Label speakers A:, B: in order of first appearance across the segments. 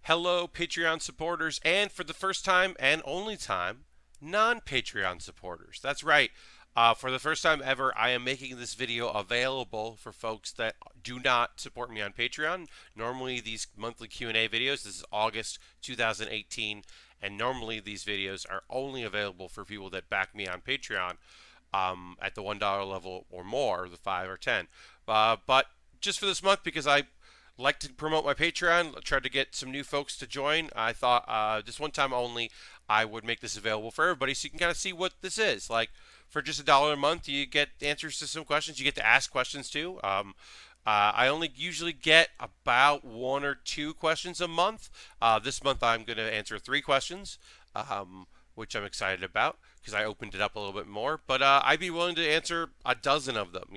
A: Hello, Patreon supporters, and for the first time and only time, non-Patreon supporters. That's right. For the first time ever, I am making this video available for folks that do not support me on Patreon. Normally, these monthly Q&A videos, this is August 2018, and normally these videos are only available for people that back me on Patreon at the $1 level or more, the 5 or 10. But just for this month, because I like to promote my Patreon, tried to get some new folks to join. I thought just one time only I would make this available for everybody so you can kind of see what this is. Like for just $1 a month, you get answers to some questions. You get to ask questions too. I only usually get about 1 or 2 questions a month. This month I'm going to answer 3 questions, which I'm excited about because I opened it up a little bit more. But I'd be willing to answer a dozen of them.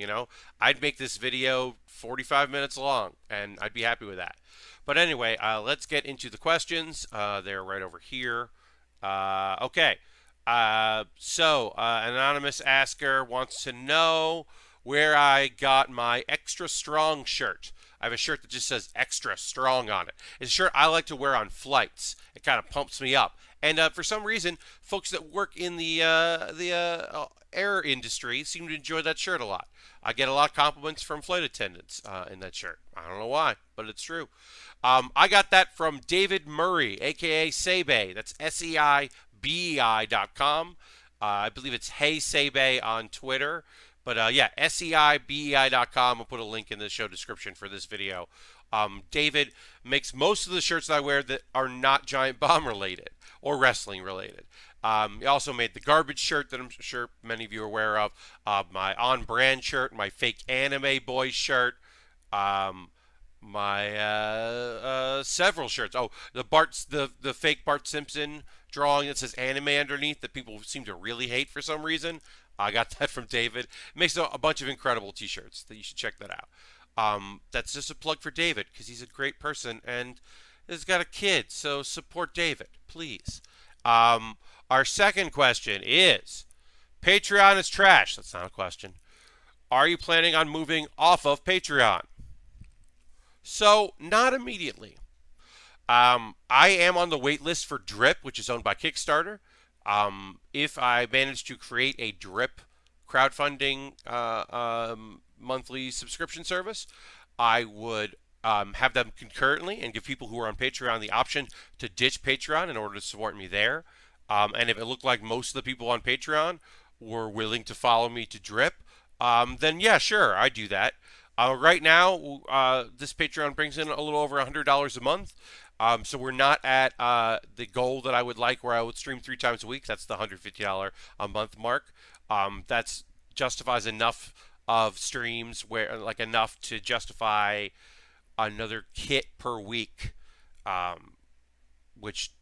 A: I'd make this video 45 minutes long, and I'd be happy with that. But anyway, let's get into the questions. They're right over here. Okay. An anonymous asker wants to know where I got my Extra Strong shirt. I have a shirt that just says Extra Strong on it. It's a shirt I like to wear on flights. It kind of pumps me up. And for some reason, folks that work in the air industry seem to enjoy that shirt a lot. I get a lot of compliments from flight attendants in that shirt. I don't know why, but it's true. I got that from David Murray, a.k.a. Seibei. That's SEIBEI.com. I believe it's Hey Seibei on Twitter. But yeah, SEIBEI.com. I'll put a link in the show description for this video. David makes most of the shirts that I wear that are not Giant Bomb related or wrestling related. He also made the garbage shirt that I'm sure many of you are aware of, my on-brand shirt, my fake anime boy shirt, my several shirts. Oh, the fake Bart Simpson drawing that says anime underneath that people seem to really hate for some reason. I got that from David. Makes a bunch of incredible t-shirts that you should check that out. That's just a plug for David because he's a great person and has got a kid, so support David, please. Our second question is, Patreon is trash. That's not a question. Are you planning on moving off of Patreon? So, not immediately. I am on the wait list for Drip, which is owned by Kickstarter. If I manage to create a Drip crowdfunding monthly subscription service, I would have them concurrently and give people who are on Patreon the option to ditch Patreon in order to support me there. And if it looked like most of the people on Patreon were willing to follow me to Drip, then yeah, sure, I'd do that. Right now, this Patreon brings in a little over $100 a month. So we're not at the goal that I would like where I would stream 3 times a week. That's the $150 a month mark. That's justifies enough of streams where like enough to justify another kit per week, which,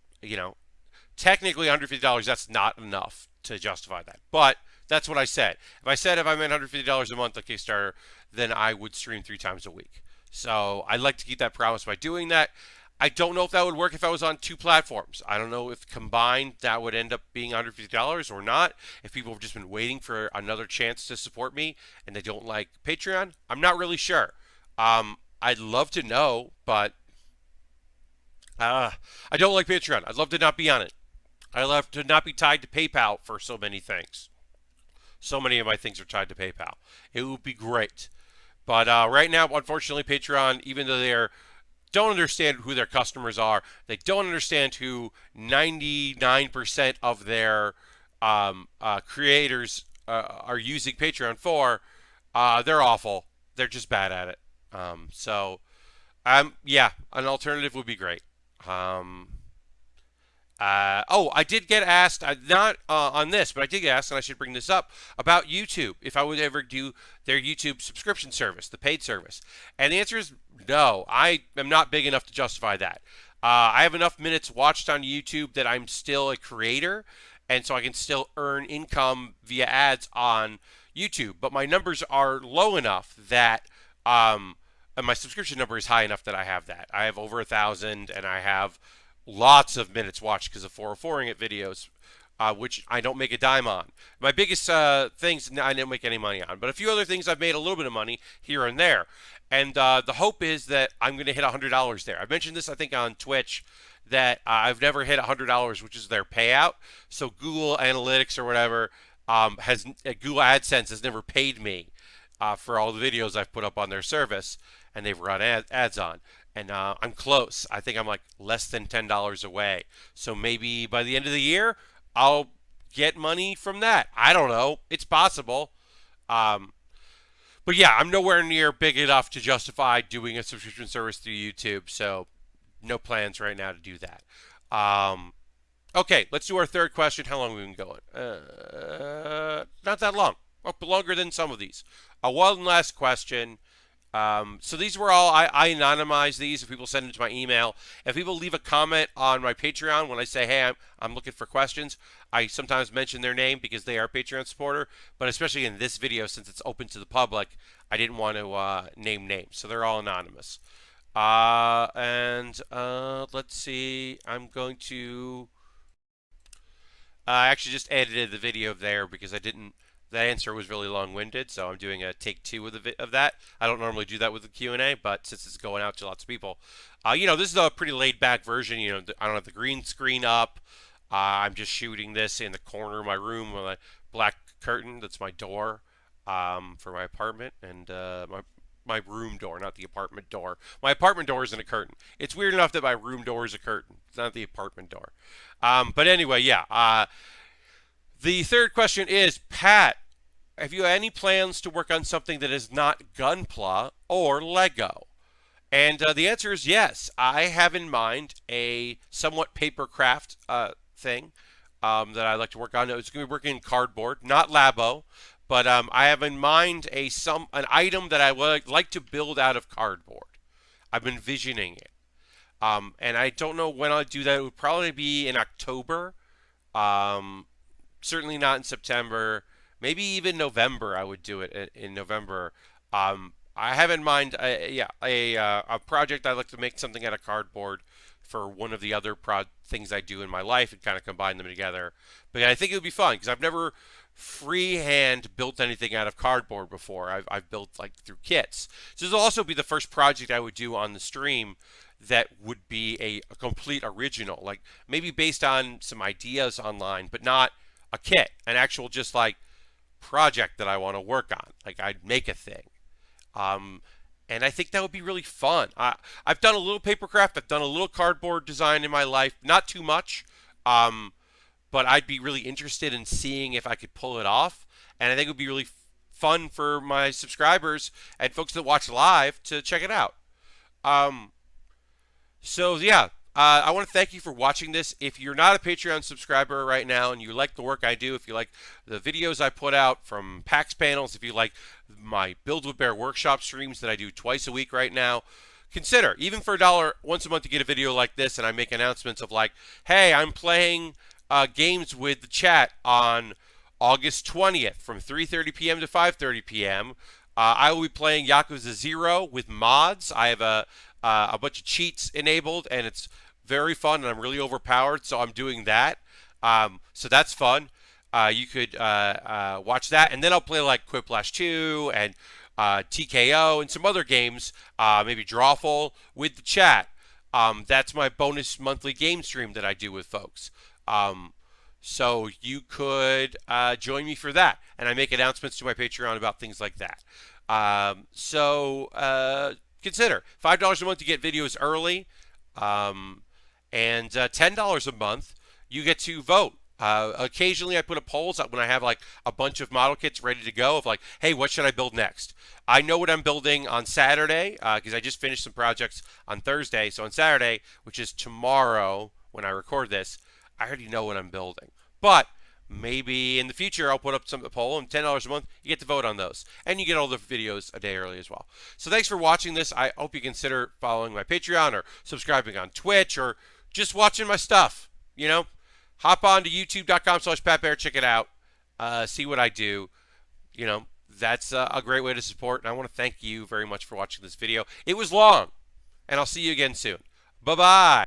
A: technically $150, that's not enough to justify that. But that's what I said. If I made $150 a month on Kickstarter, then I would stream 3 times a week. So I'd like to keep that promise by doing that. I don't know if that would work if I was on 2 platforms. I don't know if combined that would end up being $150 or not. If people have just been waiting for another chance to support me and they don't like Patreon, I'm not really sure. I'd love to know, but I don't like Patreon. I'd love to not be on it. I'd love to not be tied to PayPal for so many things. So many of my things are tied to PayPal. It would be great. But right now, unfortunately, Patreon, even though they're don't understand who their customers are. They don't understand who 99% of their creators are using Patreon for. They're awful. They're just bad at it. Yeah, an alternative would be great. I did get asked, not on this, but I did get asked, and I should bring this up, about YouTube, if I would ever do their YouTube subscription service, the paid service. And the answer is no. I am not big enough to justify that. I have enough minutes watched on YouTube that I'm still a creator, and so I can still earn income via ads on YouTube. But my numbers are low enough that, and my subscription number is high enough that I have that. I have over 1,000, and I have lots of minutes watched because of 404ing it videos, which I don't make a dime on. My biggest things I didn't make any money on, but a few other things I've made a little bit of money here and there. And the hope is that I'm going to hit $100 there. I mentioned this, I think, on Twitch, that I've never hit $100, which is their payout. So Google Analytics or whatever Google AdSense has never paid me for all the videos I've put up on their service, and they've run ads on. And I'm close. I think I'm like less than $10 away. So maybe by the end of the year, I'll get money from that. I don't know. It's possible. Um, but yeah, I'm nowhere near big enough to justify doing a subscription service through YouTube. So no plans right now to do that. Okay, let's do our third question. How long have we been going? Not that long. Oh, longer than some of these. One last question. So these were all, I anonymize these if people send them to my email. If people leave a comment on my Patreon when I say, hey, I'm looking for questions, I sometimes mention their name because they are a Patreon supporter. But especially in this video, since it's open to the public, I didn't want to name names. So they're all anonymous. Let's see. I'm going to... I actually just edited the video there because I didn't. That answer was really long-winded, so I'm doing a take two of that. I don't normally do that with the Q&A, but since it's going out to lots of people, this is a pretty laid-back version. I don't have the green screen up. I'm just shooting this in the corner of my room with a black curtain. That's my door for my apartment, and my room door, not the apartment door. My apartment door isn't a curtain. It's weird enough that my room door is a curtain. It's not the apartment door. But anyway, yeah. The third question is, Pat, have you any plans to work on something that is not Gunpla or Lego? And the answer is yes. I have in mind a somewhat papercraft thing that I'd like to work on. It's going to be working in cardboard, not Labo, but I have in mind an item that I would like to build out of cardboard. I'm envisioning it. And I don't know when I'll do that. It would probably be in October. Certainly not in September. Maybe even November. I would do it in November. I have in mind, a project I'd like to make something out of cardboard for one of the other things I do in my life and kind of combine them together. But I think it would be fun because I've never freehand built anything out of cardboard before. I've built like through kits. So this will also be the first project I would do on the stream that would be a complete original, like maybe based on some ideas online, but not a kit, an actual just like project that I want to work on. Like I'd make a thing. And I think that would be really fun. I've done a little papercraft, I've done a little cardboard design in my life, not too much, but I'd be really interested in seeing if I could pull it off. And I think it would be really fun for my subscribers and folks that watch live to check it out. So yeah, I want to thank you for watching this. If you're not a Patreon subscriber right now and you like the work I do, if you like the videos I put out from PAX panels, if you like my Build with Bear workshop streams that I do twice a week right now, consider, even for $1 once a month to get a video like this, and I make announcements of like, hey, I'm playing games with the chat on August 20th from 3:30 p.m. to 5:30 p.m. I will be playing Yakuza 0 with mods. I have a bunch of cheats enabled, and it's very fun, and I'm really overpowered, so I'm doing that. So that's fun. You could watch that, and then I'll play like Quiplash 2 and TKO and some other games, maybe Drawful with the chat. That's my bonus monthly game stream that I do with folks. So you could join me for that, and I make announcements to my Patreon about things like that. Consider $5 a month to get videos early, and $10 a month you get to vote. Occasionally I put up polls when I have like a bunch of model kits ready to go of like, hey, what should I build next? I know what I'm building on Saturday because I just finished some projects on Thursday. So on Saturday, which is tomorrow when I record this, I already know what I'm building. But maybe in the future I'll put up a poll, and $10 a month you get to vote on those, and you get all the videos a day early as well. So thanks for watching this. I hope you consider following my Patreon or subscribing on Twitch or just watching my stuff. Hop on to youtube.com/PatBear, check it out, see what I do. That's a great way to support, and I want to thank you very much for watching this video. It was long, and I'll see you again soon. Bye-bye.